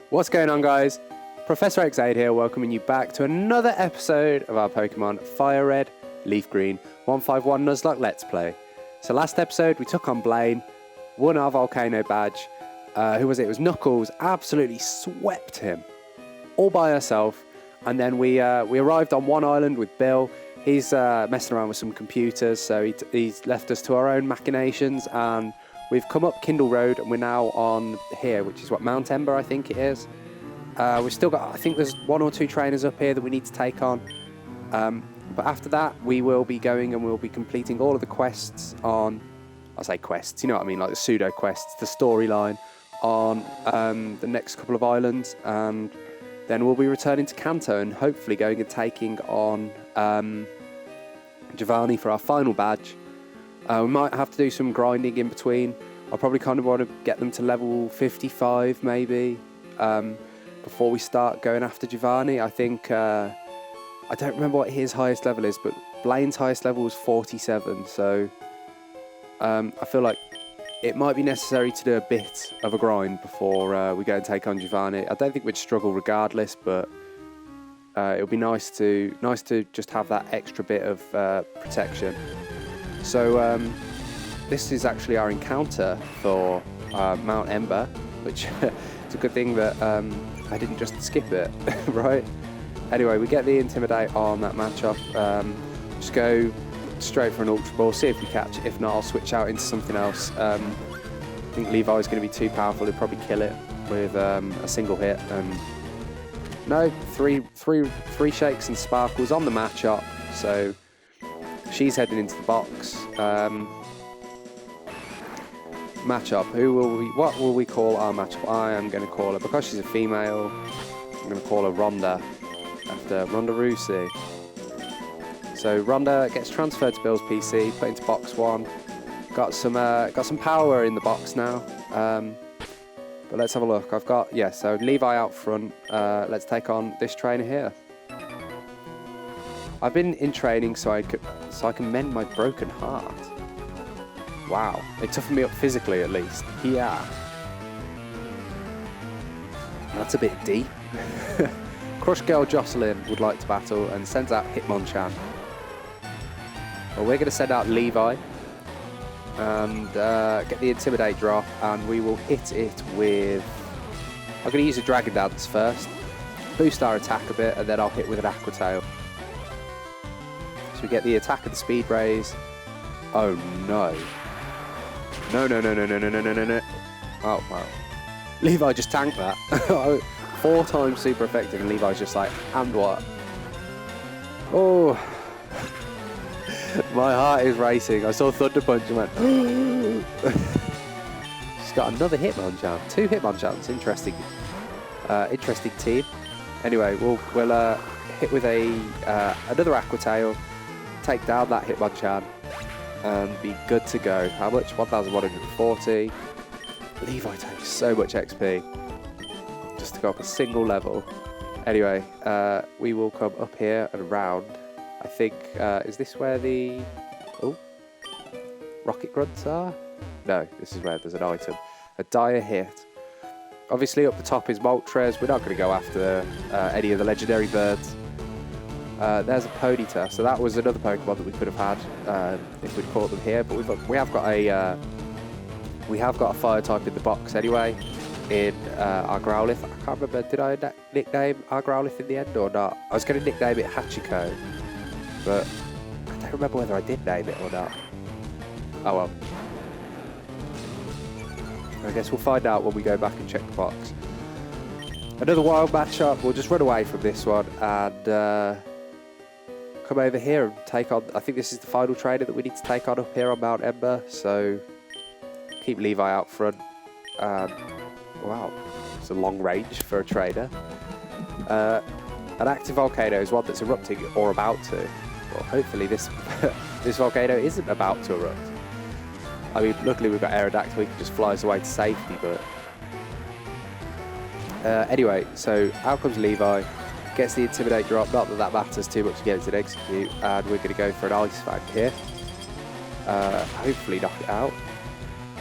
What's going on, guys? ProfessorOaksAide here, welcoming you back to another episode of our Pokemon Fire Red, Leaf Green, 151 Nuzlocke Let's Play. So last episode we took on Blaine, won our Volcano badge. Who was it? It was Knuckles. Absolutely swept him all by herself. And then we arrived on one island with Bill. He's messing around with some computers, so he's left us to our own machinations, and we've come up Kindle Road, and we're now on here, which is what, Mount Ember, I think it is. We've still got, I think there's one or two trainers up here that we need to take on. But after that, we will be going and we'll be completing all of the quests on, I say quests, you know what I mean, like the pseudo quests, the storyline on the next couple of islands, and then we'll be returning to Kanto and hopefully going and taking on Giovanni for our final badge. We might have to do some grinding in between. I probably kind of want to get them to level 55 maybe before we start going after Giovanni. I think, I don't remember what his highest level is, but Blaine's highest level was 47, so I feel like it might be necessary to do a bit of a grind before we go and take on Giovanni. I don't think we'd struggle regardless, but it would be nice to just have that extra bit of protection. So this is actually our encounter for Mount Ember, which it's a good thing that I didn't just skip it, right? Anyway, we get the Intimidate on that matchup. Just go straight for an Ultra Ball, see if we catch it. If not, I'll switch out into something else. I think Levi's going to be too powerful. He'll probably kill it with a single hit. And no, three shakes and sparkles on the matchup. So she's heading into the box. Matchup. What will we call our matchup? I am going to call her, because she's a female, I'm going to call her Rhonda, after Ronda Rousey. So Rhonda gets transferred to Bill's PC, put into box 1. Got some power in the box now. But let's have a look. I've got, so Levi out front. Let's take on this trainer here. I've been in training so I can mend my broken heart. Wow, it toughened me up physically at least. Yeah. That's a bit deep. Crush Girl Jocelyn would like to battle and sends out Hitmonchan. Well, we're going to send out Levi and get the Intimidate drop, and we will hit it with... I'm going to use a Dragon Dance first, boost our attack a bit, and then I'll hit with an Aqua Tail. So we get the attack and the speed raise. Oh no. No. Oh wow. Levi just tanked that. 4 times super effective, and Levi's just like, and what? Oh. My heart is racing. I saw Thunder Punch and went, she's got another Hitmonchan. 2 Hitmonchans. Interesting. Interesting team. Anyway, we'll hit with another Aqua Tail, take down that Hitmonchan, and be good to go. How much? 1,140. Levi takes so much XP just to go up a single level. Anyway, we will come up here and around. I think, is this where the Rocket Grunts are? No, this is where there's an item. A dire hit. Obviously up the top is Moltres. We're not going to go after any of the legendary birds. There's a Ponyta, so that was another Pokemon that we could have had if we'd caught them here. But we have got a Fire type in the box anyway. In our Growlithe. I can't remember. Did I nickname our Growlithe in the end or not? I was going to nickname it Hachiko, but I don't remember whether I did name it or not. Oh well. I guess we'll find out when we go back and check the box. Another wild matchup. We'll just run away from this one and come over here and take on... I think this is the final trainer that we need to take on up here on Mount Ember, so keep Levi out front. Wow, it's a long range for a trainer. An active volcano is one that's erupting or about to. Well, hopefully this this volcano isn't about to erupt. I mean, luckily we've got Aerodactyl, he can just fly us away to safety, but... anyway, so out comes Levi, gets the Intimidate drop, not that that matters too much to get it to execute, and we're going to go for an Ice Fang here. Hopefully knock it out.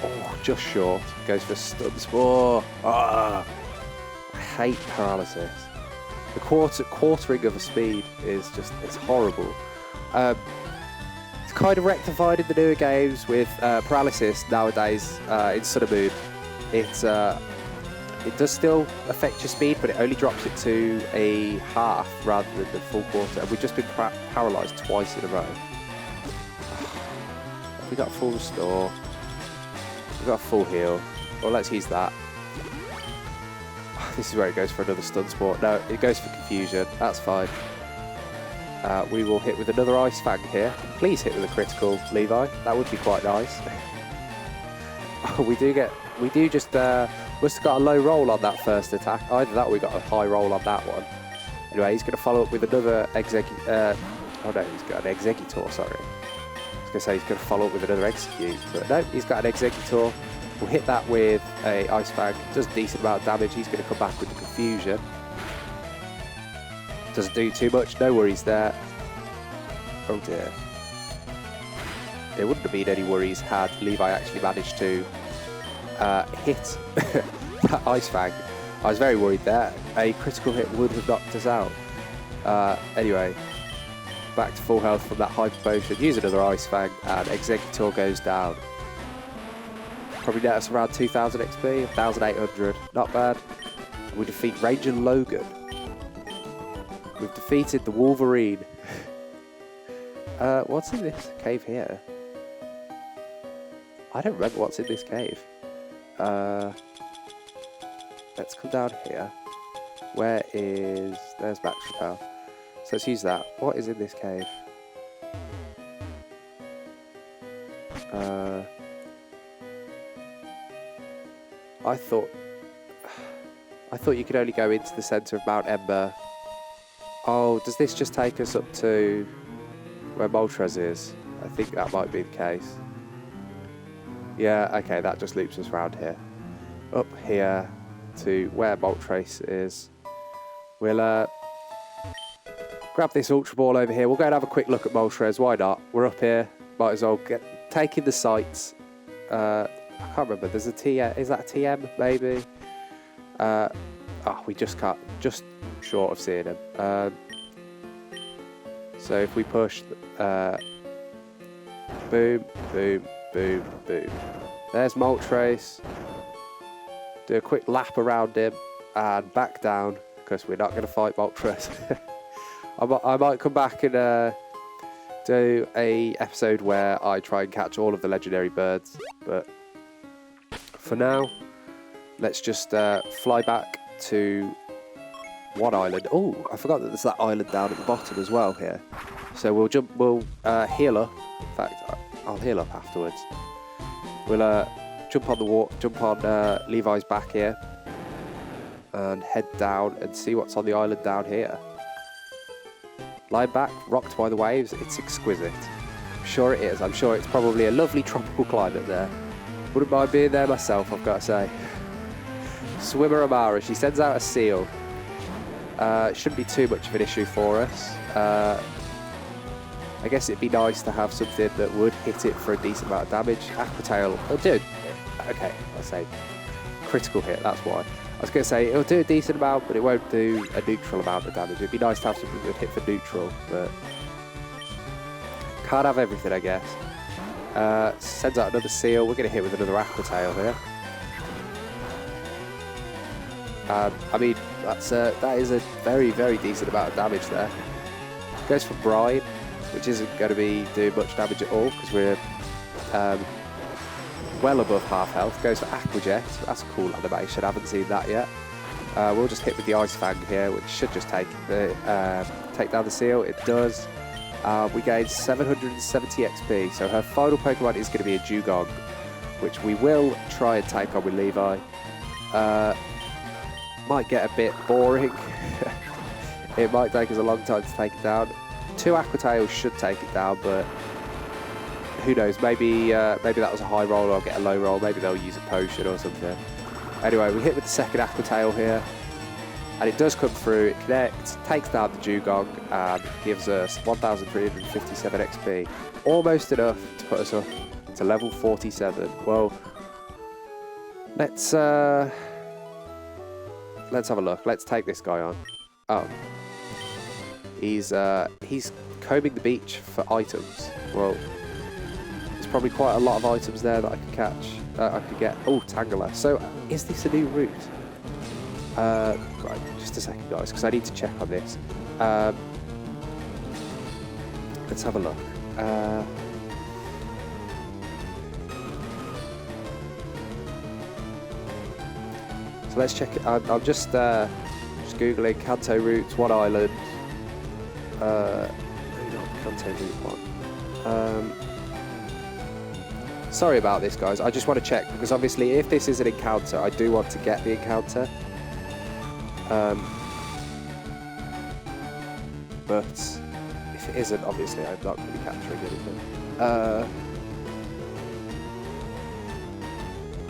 Oh, just short. Goes for a Stun Spore. Ah, I hate paralysis. The quartering of a speed is just, it's horrible. It's kind of rectified in the newer games with paralysis nowadays in Sun and Moon. It does still affect your speed, but it only drops it to a half rather than the full quarter. And we've just been paralysed twice in a row. We got a full restore. We got a full heal. Well, let's use that. This is where it goes for another stun sport. No, it goes for confusion. That's fine. We will hit with another Ice Fang here. Please hit with a critical, Levi. That would be quite nice. We just must have got a low roll on that first attack. Either that or we got a high roll on that one. Anyway, he's going to follow up with another oh no, he's got an Executor, sorry. I was going to say he's going to follow up with another Execute, but no, he's got an Executor. We'll hit that with a Ice Fang. Does a decent amount of damage. He's going to come back with the Confusion. Doesn't do too much. No worries there. Oh dear. There wouldn't have been any worries had Levi actually managed to hit that Ice Fang. I was very worried there. A critical hit would have knocked us out. Anyway, back to full health from that Hyper Potion. Use another Ice Fang and Executor goes down. Probably net us around 2000 XP, 1800. Not bad. We defeat Ranger Logan. We've defeated the Wolverine. What's in this cave here? I don't remember what's in this cave. Let's come down here. Where is... There's Max Repel. So let's use that. What is in this cave? I thought you could only go into the centre of Mount Ember. Oh, does this just take us up to where Moltres is? I think that might be the case. Yeah, okay, that just loops us around here. Up here to where Moltres is. We'll grab this Ultra Ball over here. We'll go and have a quick look at Moltres. Why not? We're up here. Might as well take in the sights. I can't remember. There's a TM. Is that a TM, maybe? We just can't. Just short of seeing him. So if we push, boom, boom, boom, boom. There's Moltres. Do a quick lap around him and back down because we're not going to fight Moltres. I might come back and do a episode where I try and catch all of the legendary birds, but for now, let's just fly back to one island. Oh, I forgot that there's that island down at the bottom as well here. So we'll heal up. In fact, I'll heal up afterwards. We'll jump on Levi's back here and head down and see what's on the island down here. Lying back, rocked by the waves, it's exquisite. I'm sure it is. I'm sure it's probably a lovely tropical climate there. Wouldn't mind being there myself, I've got to say. Swimmer Amara, she sends out a seal. It shouldn't be too much of an issue for us. I guess it'd be nice to have something that would hit it for a decent amount of damage. Aquatail, it'll do. Okay, let's say critical hit, that's why. I was going to say, it'll do a decent amount, but it won't do a neutral amount of damage. It'd be nice to have something that would hit for neutral, but can't have everything, I guess. Sends out another seal. We're going to hit with another Aquatail here. I mean, that is a very, very decent amount of damage there. Goes for Brine, which isn't going to be doing much damage at all because we're well above half health. Goes for Aquajet. That's a cool animation. I haven't seen that yet. We'll just hit with the Ice Fang here, which should just take down the seal. It does. We gain 770 XP. So her final Pokemon is going to be a Dugong, which we will try and take on with Levi. Might get a bit boring. It might take us a long time to take it down. 2 Aquatails should take it down, but who knows? Maybe that was a high roll. I'll get a low roll. Maybe they'll use a potion or something. Anyway, we hit with the second Aquatail here, and it does come through. It connects, takes down the Dugong, and gives us 1,357 XP. Almost enough to put us up to level 47. Well, let's let's have a look. Let's take this guy on. Oh. He's combing the beach for items. Well, there's probably quite a lot of items there that I could catch. I could get. Oh, Tangela. So, is this a new route? Right, just a second, guys, because I need to check on this. Let's have a look. So let's check it. I'm just googling Kanto routes, one island. Maybe not Kanto route 1. Sorry about this, guys. I just want to check because obviously, if this is an encounter, I do want to get the encounter. But if it isn't, obviously, I'm not going to be capturing anything. Oh,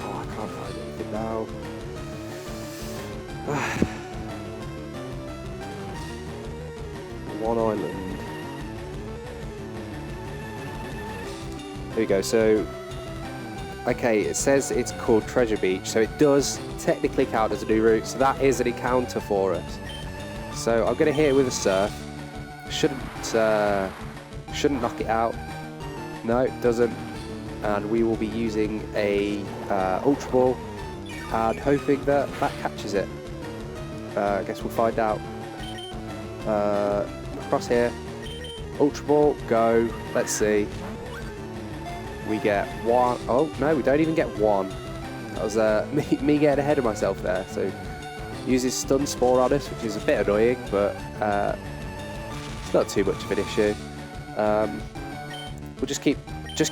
I can't find anything now. One island. There we go. So, okay, it says it's called Treasure Beach, so it does technically count as a new route. So that is an encounter for us. So I'm going to hit it with a surf. Shouldn't knock it out. No, it doesn't. And we will be using a Ultra Ball and hoping that that catches it. I guess we'll find out. Across here. Ultra Ball, go. Let's see. We get one. Oh, no, we don't even get one. That was me getting ahead of myself there. So, uses Stun Spore on us, which is a bit annoying, but it's not too much of an issue. We'll just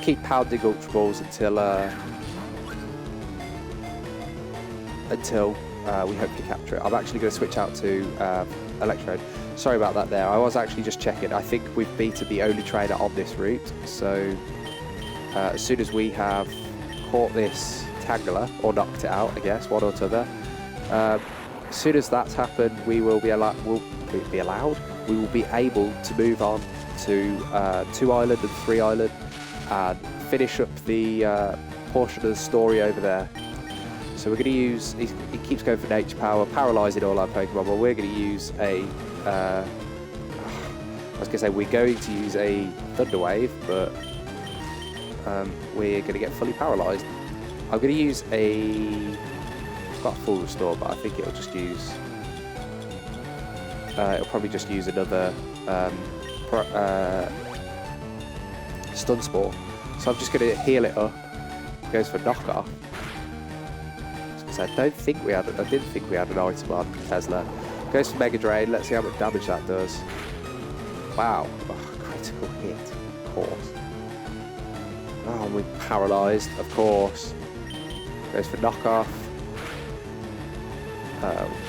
keep pounding Ultra Balls until we hopefully capture it. I'm actually going to switch out to Electrode. Sorry about that there. I was actually just checking. I think we've beaten the only trainer on this route. So as soon as we have caught this Tangela, or knocked it out, I guess, one or t'other, as soon as that's happened, we will be allowed. We will be able to move on to 2 island and 3 island and finish up the portion of the story over there. So we're going to use, he keeps going for nature power, paralysing all our Pokemon, but we're going to use I was going to say we're going to use a Thunder Wave, but we're going to get fully paralysed. I'm going to use I've got a full restore, but I think it'll just use, it'll probably just use another Stun Spore. So I'm just going to heal it up. It goes for knockoff. I didn't think we had an item on Tesla. Goes for Mega Drain. Let's see how much damage that does. Wow, critical hit, of course. Oh, we're paralysed, of course. Goes for knockoff.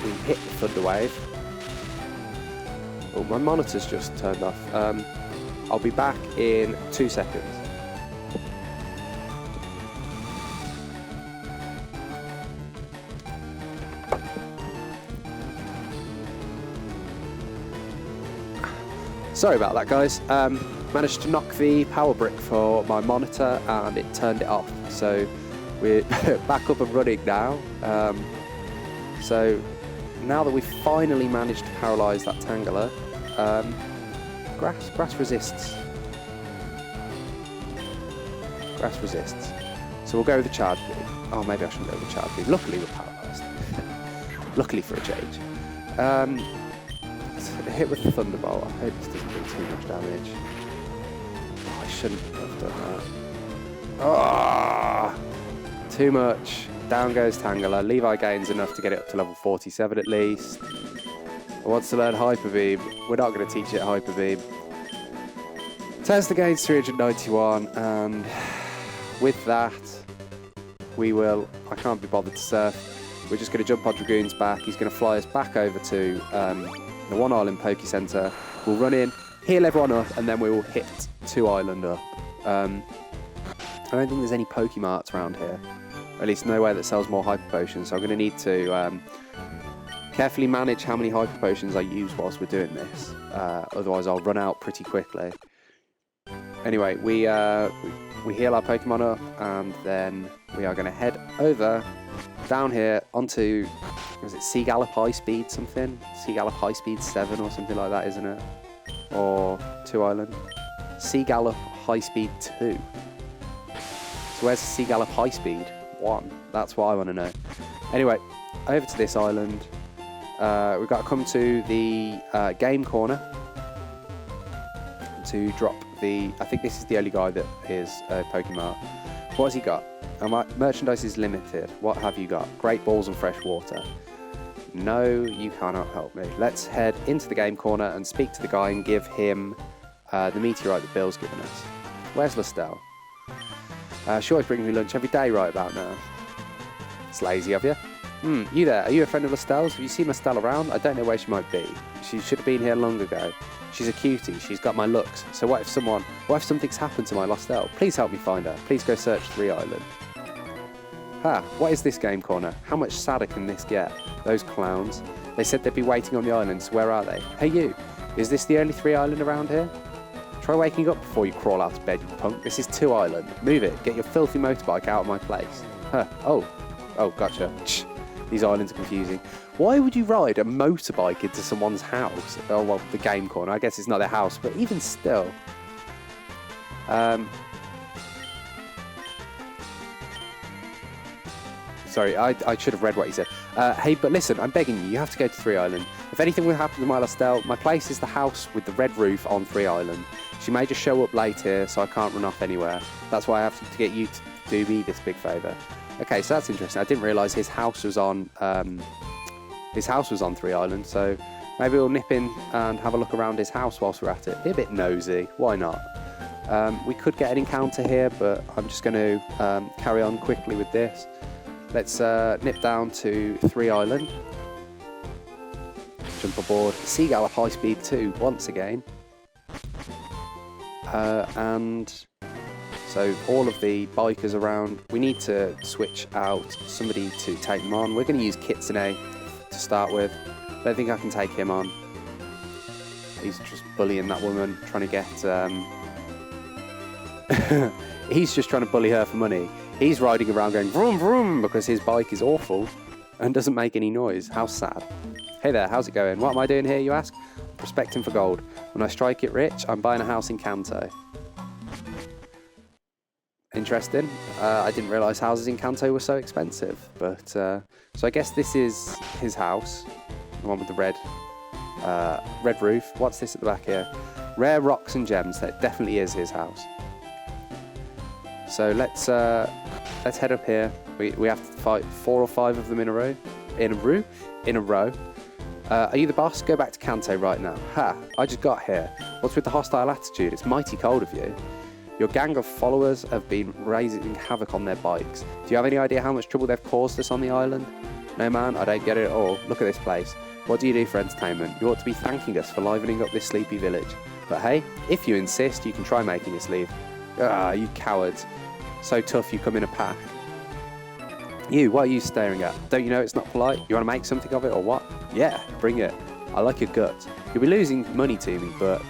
We hit the Thunder Wave. Oh, my monitor's just turned off. I'll be back in 2 seconds. Sorry about that, guys. Managed to knock the power brick for my monitor and it turned it off. So we're back up and running now. So now that we've finally managed to paralyse that Tangela, grass resists. Grass resists. So we'll go with the charge beam. Oh, maybe I shouldn't go with the charge beam. Luckily we're paralysed. Luckily for a change. Hit with the Thunderbolt. I hope this doesn't do too much damage. Oh, I shouldn't have done that. Ah, too much. Down goes Tangela. Levi gains enough to get it up to level 47 at least. It wants to learn Hyper Beam. We're not going to teach it Hyper Beam. Tesla gains 391, and with that, we will. I can't be bothered to surf. We're just going to jump on Dragoon's back. He's going to fly us back over to the 1 Island Poke Center. We'll run in, heal everyone up, and then we will hit 2 Island up. I don't think there's any Pokemarts around here, or at least nowhere that sells more Hyper Potions, so I'm going to need to carefully manage how many Hyper Potions I use whilst we're doing this. Otherwise I'll run out pretty quickly. Anyway, we heal our Pokemon up, and then we are going to head over, down here, onto Was it Sea Gallop High Speed something? Sea Gallop High Speed 7 or something like that, isn't it? Or 2 Island? Sea Gallop High Speed 2. So where's the Sea Gallop High Speed 1? That's what I want to know. Anyway, over to this island. We've got to come to the game corner to drop the... I think this is the only guy that is a Pokemon. What has he got? Merchandise is limited. What have you got? Great balls and fresh water. No, you cannot help me. Let's head into the game corner and speak to the guy and give him the meteorite that Bill's given us. Where's Lostelle? She always brings me lunch every day right about now. It's lazy of you. You there? Are you a friend of Lostelle's? Have you seen Lostelle around? I don't know where she might be. She should have been here long ago. She's a cutie. She's got my looks. So what if something's happened to my Lostelle? Please help me find her. Please go search 3 Island. What is this game corner? How much sadder can this get? Those clowns. They said they'd be waiting on the island, so where are they? Hey you, is this the only 3 Island around here? Try waking up before you crawl out of bed, you punk. This is 2 Island. Move it. Get your filthy motorbike out of my place. Oh, gotcha. These islands are confusing. Why would you ride a motorbike into someone's house? Oh, well, the game corner. I guess it's not their house, but even still. Sorry, I should have read what he said. Hey, but listen, I'm begging you. You have to go to 3 Island. If anything will happen to my Lostelle, my place is the house with the red roof on 3 Island. She may just show up late here, so I can't run off anywhere. That's why I have to get you to do me this big favour. Okay, so that's interesting. I didn't realise his house was on 3 Island, so maybe we'll nip in and have a look around his house whilst we're at it. Be a bit nosy. Why not? We could get an encounter here, but I'm just going to carry on quickly with this. Let's nip down to 3 Island. Jump aboard Sea Gallop High Speed 2 once again. And so all of the bikers around, we need to switch out somebody to take them on. We're going to use Kitsune to start with. Don't think I can take him on. He's just bullying that woman, trying to get... He's just trying to bully her for money. He's riding around going vroom vroom because his bike is awful and doesn't make any noise. How sad. Hey there, how's it going? What am I doing here, you ask? Prospecting for gold. When I strike it rich, I'm buying a house in Kanto. Interesting. I didn't realise houses in Kanto were so expensive. But so I guess this is his house. The one with the red roof. What's this at the back here? Rare rocks and gems. That definitely is his house. So let's head up here. We have to fight 4 or 5 of them in a row. In a row. Are you the boss? Go back to Kanto right now. Ha! I just got here. What's with the hostile attitude? It's mighty cold of you. Your gang of followers have been raising havoc on their bikes. Do you have any idea how much trouble they've caused us on the island? No man, I don't get it at all. Look at this place. What do you do for entertainment? You ought to be thanking us for livening up this sleepy village. But hey, if you insist, you can try making us leave. Ah, you cowards. So tough you come in a pack. You, what are you staring at? Don't you know it's not polite? You want to make something of it or what? Yeah, bring it. I like your guts. You'll be losing money to me, but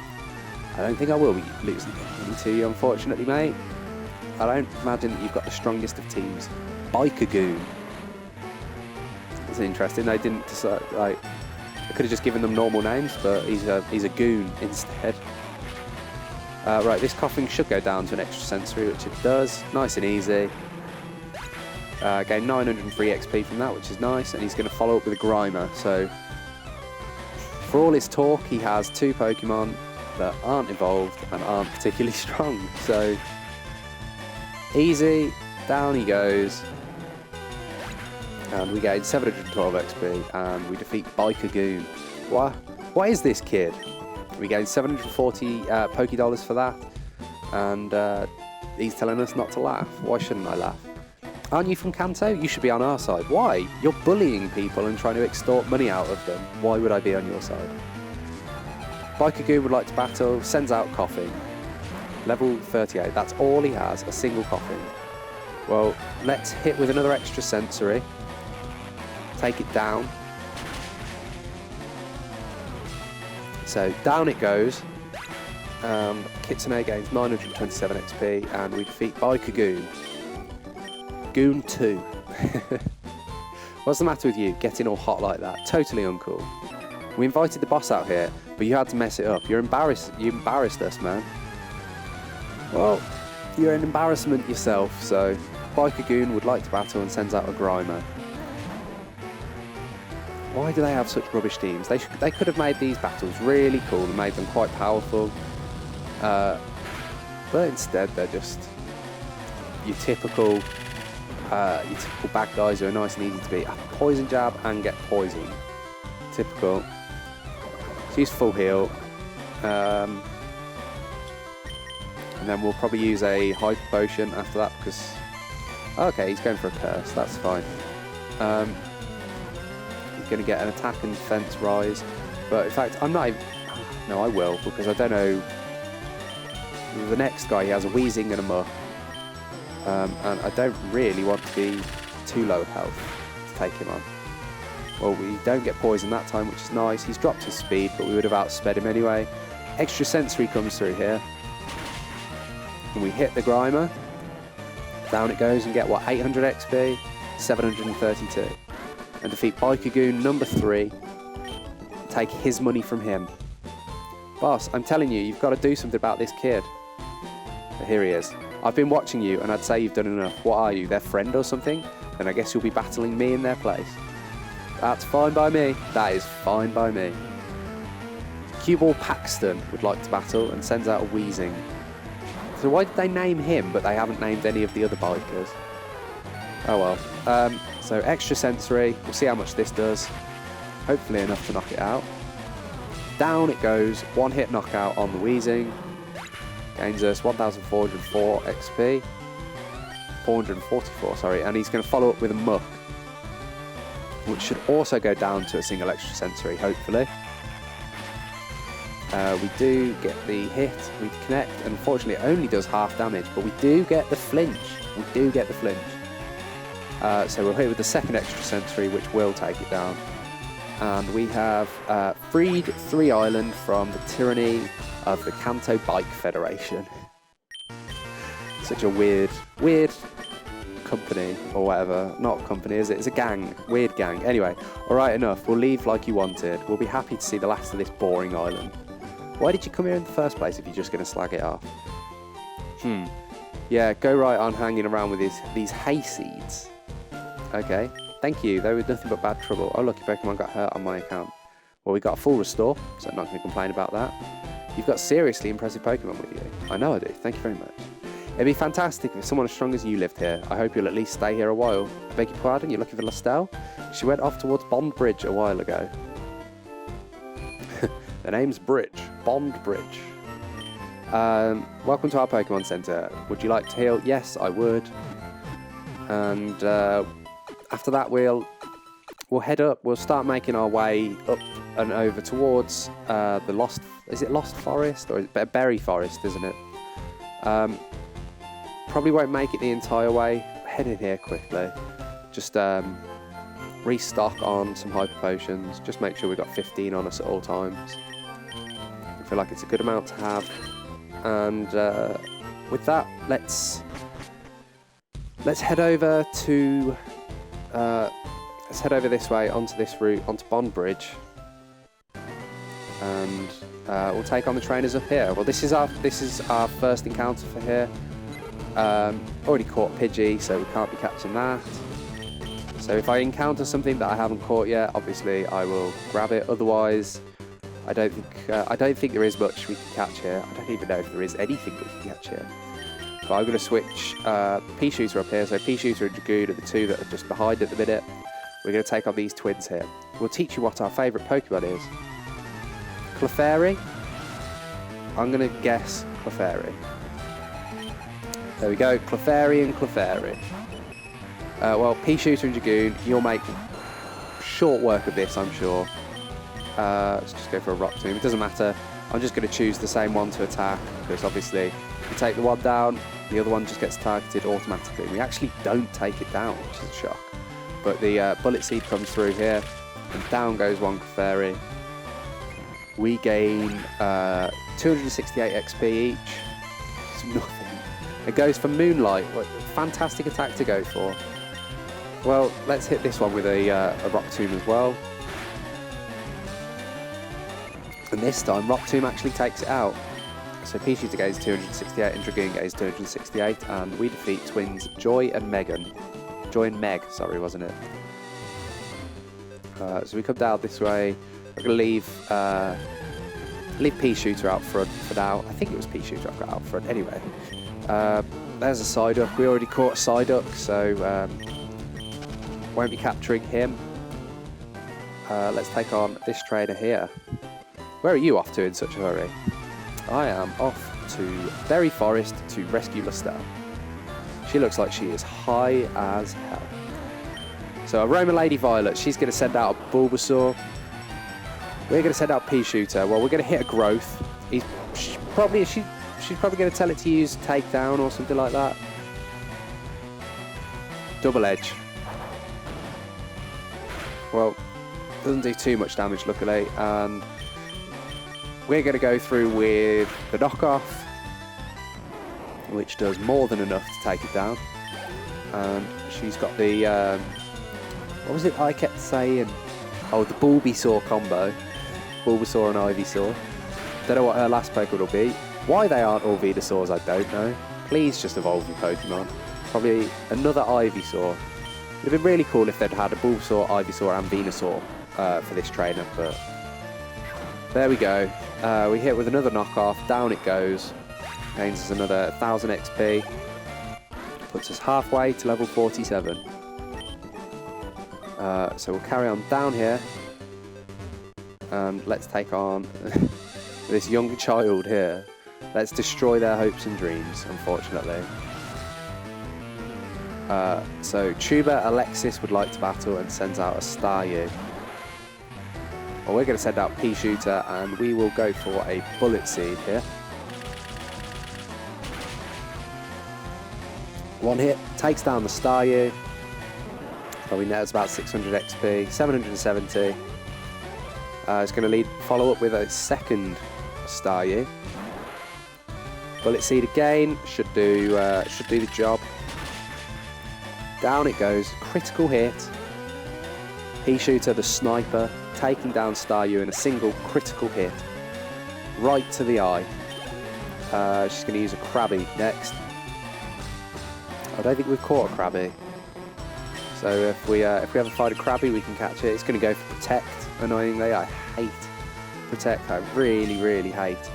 I don't think I will be losing money to you, unfortunately, mate. I don't imagine that you've got the strongest of teams. Biker Goon. That's interesting. They didn't decide, like, I could have just given them normal names, but he's a goon instead. Right, this coughing should go down to an extra sensory, which it does. Nice and easy. Gain 903 XP from that, which is nice, and he's going to follow up with a Grimer. So, for all his talk, he has 2 Pokemon that aren't evolved and aren't particularly strong. So, easy, down he goes. And we gain 712 XP, and we defeat Biker Goon. What is this kid? We gain 740 Pokédollars for that, and he's telling us not to laugh. Why shouldn't I laugh? Aren't you from Kanto? You should be on our side. Why? You're bullying people and trying to extort money out of them. Why would I be on your side? Biker Goon would like to battle, sends out coughing. Level 38, that's all he has, a single coughing. Well, let's hit with another extra sensory. Take it down. So down it goes. Kitsune gains 927 XP, and we defeat Biker Goon. Goon 2. What's the matter with you, getting all hot like that? Totally uncool. We invited the boss out here, but you had to mess it up. You embarrassed us, man. Well, you're an embarrassment yourself, so Biker Goon would like to battle and sends out a Grimer. Why do they have such rubbish teams? They could have made these battles really cool and made them quite powerful. But instead they're just your typical bad guys who are nice and easy to beat. Poison jab and get poisoned. Typical. So use full heal. And then we'll probably use a hyper potion after that because... Okay, he's going for a curse, that's fine. He's going to get an attack and defense rise. But in fact, I'm not even... No, I will, because I don't know... The next guy, he has a Wheezing and a Muck. And I don't really want to be too low health to take him on. Well, we don't get poisoned that time, which is nice. He's dropped his speed, but we would have outsped him anyway. Extra sensory comes through here. And we hit the Grimer. Down it goes and get, what, 800 XP? 732. And defeat Biker Goon number 3. Take his money from him. Boss, I'm telling you, you've got to do something about this kid. But here he is. I've been watching you, and I'd say you've done enough. What are you, their friend or something? Then I guess you'll be battling me in their place. That's fine by me. That is fine by me. Cue-Ball Paxton would like to battle and sends out a Wheezing. So why did they name him, but they haven't named any of the other bikers? Oh well. So extra sensory. We'll see how much this does. Hopefully enough to knock it out. Down it goes. One hit knockout on the Wheezing. Gains us 1,404 XP. 444, sorry. And he's going to follow up with a Muck, which should also go down to a single extra sensory, hopefully. We do get the hit, we connect, and unfortunately it only does half damage, but we do get the flinch. We do get the flinch. So we'll hit with the second extra sensory, which will take it down. And we have freed 3 Island from the tyranny of the Kanto Bike Federation. Such a weird company, or whatever. Not company, is it? It's a gang. Weird gang. Anyway, alright, enough. We'll leave like you wanted. We'll be happy to see the last of this boring island. Why did you come here in the first place if you're just going to slag it off? Yeah, go right on hanging around with these hay seeds. Okay, thank you. They were nothing but bad trouble. Oh look, your Pokemon got hurt on my account. Well, we got a full restore, so I'm not going to complain about that. You've got seriously impressive Pokemon with you. I know I do. Thank you very much. It'd be fantastic if someone as strong as you lived here. I hope you'll at least stay here a while. I beg your pardon, you're looking for Lostelle? She went off towards Bond Bridge a while ago. The name's Bridge. Bond Bridge. Welcome to our Pokemon Center. Would you like to heal? Yes, I would. And after that, we'll head up. We'll start making our way up and over towards the Lost... Is it Lost Forest? Or is it Berry Forest, isn't it? Probably won't make it the entire way. Head in here quickly. Just restock on some hyper potions. Just make sure we've got 15 on us at all times. I feel like it's a good amount to have. And with that, let's head over to let's head over this way onto this route onto Bond Bridge, and we'll take on the trainers up here. Well, this is our first encounter for here. Already caught Pidgey, so we can't be catching that. So if I encounter something that I haven't caught yet, obviously I will grab it. Otherwise, I don't think there is much we can catch here. I don't even know if there is anything we can catch here. But I'm going to switch Pea-Shooter up here. So Pea-Shooter and Dragoon are the two that are just behind at the minute. We're going to take on these twins here. We'll teach you what our favourite Pokemon is. Clefairy? I'm going to guess Clefairy. There we go, Clefairy and Clefairy. Well, Pea-Shooter and Dragoon, you'll make short work of this, I'm sure. Let's just go for a Rock Tomb. It doesn't matter. I'm just going to choose the same one to attack, because obviously if you take the one down, the other one just gets targeted automatically. We actually don't take it down, which is a shock. But the Bullet Seed comes through here, and down goes one Clefairy. We gain 268 XP each. It's nothing. It goes for Moonlight. What a fantastic attack to go for. Well, let's hit this one with a Rock Tomb as well. And this time, Rock Tomb actually takes it out. So P-Shooter gains 268 and Dragoon gains 268, and we defeat twins Joy and Megan. Joy and Meg, sorry, wasn't it? So we come down this way. We're going to leave P-Shooter out front for now. I think it was P-Shooter I've got out front. Anyway, there's a Psyduck. We already caught a Psyduck, so won't be capturing him. Let's take on this trainer here. Where are you off to in such a hurry? I am off to Berry Forest to rescue Lostelle. She looks like she is high as hell. So a Roman Lady Violet, she's going to send out a Bulbasaur. We're going to send out P-Shooter. Well, we're going to hit a Growth. She's probably going to tell it to use Takedown or something like that. Double Edge. Well, doesn't do too much damage, luckily, and we're going to go through with the knockoff, which does more than enough to take it down. And she's got the, what was it I kept saying? Oh, the Bulbasaur combo. Bulbasaur and Ivysaur. Don't know what her last Pokemon will be. Why they aren't all Venusaurs, I don't know. Please just evolve your Pokemon. Probably another Ivysaur. It would have been really cool if they'd had a Bulbasaur, Ivysaur and Venusaur for this trainer, but there we go. We hit with another knockoff, down it goes. Gains us another 1000 XP. Puts us halfway to level 47. So we'll carry on down here. And let's take on this young child here. Let's destroy their hopes and dreams, unfortunately. So Tuber Alexis would like to battle and sends out a Staryu. Well, we're going to send out P-Shooter and we will go for a Bullet Seed here. One hit, takes down the Staryu. Probably nets about 600 XP, 770. It's going to follow up with a second Staryu. Bullet Seed again, should do the job. Down it goes, critical hit. P-Shooter, the sniper, taking down Staryu in a single critical hit. Right to the eye. She's going to use a Krabby next. I don't think we've caught a Krabby. So if we ever find a Krabby, we can catch it. It's going to go for Protect, annoyingly. I hate Protect. I really, really hate.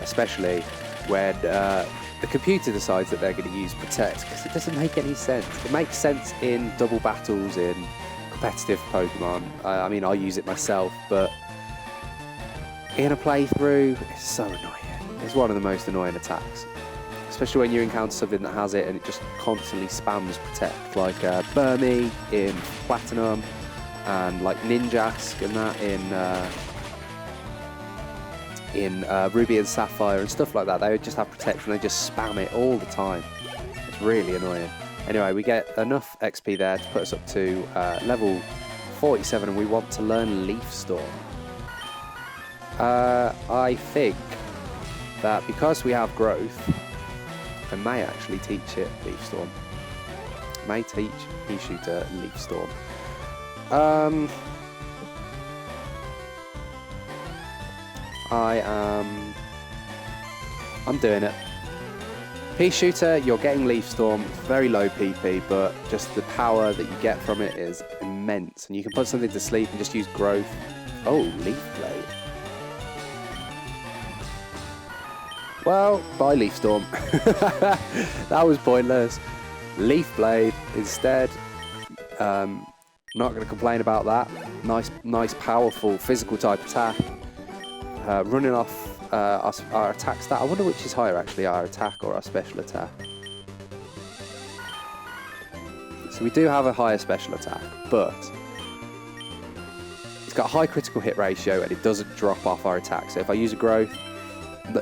Especially when the computer decides that they're going to use Protect, because it doesn't make any sense. It makes sense in double battles, in competitive Pokemon. I mean, I use it myself, but in a playthrough, it's so annoying. It's one of the most annoying attacks. Especially when you encounter something that has it and it just constantly spams Protect, like Burmy in Platinum, and like Ninjask and that in Ruby and Sapphire and stuff like that. They would just have Protect and they just spam it all the time. It's really annoying. Anyway, we get enough XP there to put us up to level 47, and we want to learn Leaf Storm. I think that because we have growth, I may actually teach it Leaf Storm. May teach P-Shooter Leaf Storm. I'm doing it. P-Shooter, you're getting Leaf Storm, very low PP, but just the power that you get from it is immense. And you can put something to sleep and just use growth. Oh, Leaf Blade. Well, bye Leaf Storm. That was pointless. Leaf Blade instead. Not going to complain about that. Nice, powerful, physical type attack. Running off our attack stat. I wonder which is higher actually, our attack or our special attack. So we do have a higher special attack, but it's got a high critical hit ratio and it doesn't drop off our attack. So if I use a growth,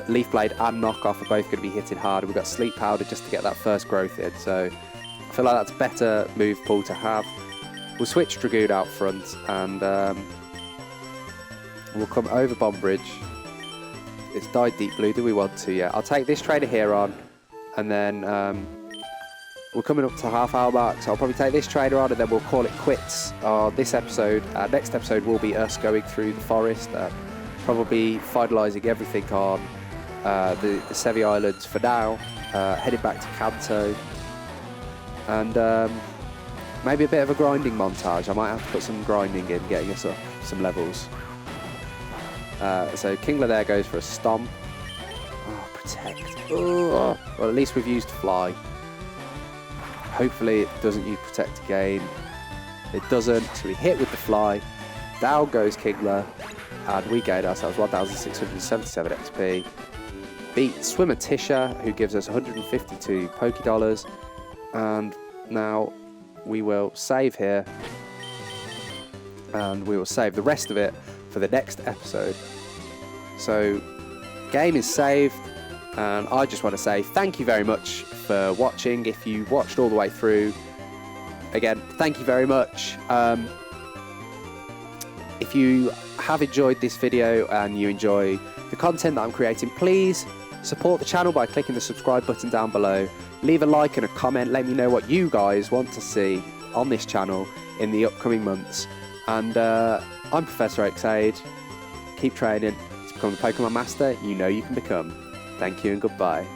Leaf Blade and Knockoff are both going to be hitting harder. We've got Sleep Powder just to get that first growth in. So I feel like that's a better move pool to have. We'll switch Dragoon out front and we'll come over Bomb Bridge. It's dyed deep blue. Do we want to? Yeah. I'll take this trainer here on, and then we're coming up to the half-hour mark, so I'll probably take this trainer on and then we'll call it quits on this episode. Next episode will be us going through the forest, probably finalising everything on the Sevii Islands for now, heading back to Kanto, and maybe a bit of a grinding montage. I might have to put some grinding in, getting us up some levels. So Kingler there goes for a stomp. Oh, protect. Oh. Well, at least we've used fly. Hopefully it doesn't use protect again. It doesn't, so we hit with the fly. Down goes Kingler, and we gain ourselves 1,677 XP. Beat Swimmer Tisha, who gives us 152 Poké Dollars. And now we will save here. And we will save the rest of it for the next episode. So, game is saved. And I just want to say thank you very much for watching. If you watched all the way through, again, thank you very much. If you have enjoyed this video and you enjoy the content that I'm creating, please support the channel by clicking the subscribe button down below. Leave a like and a comment. Let me know what you guys want to see on this channel in the upcoming months. And I'm ProfessorOaksAide. Keep training to become the Pokemon Master you know you can become. Thank you and goodbye.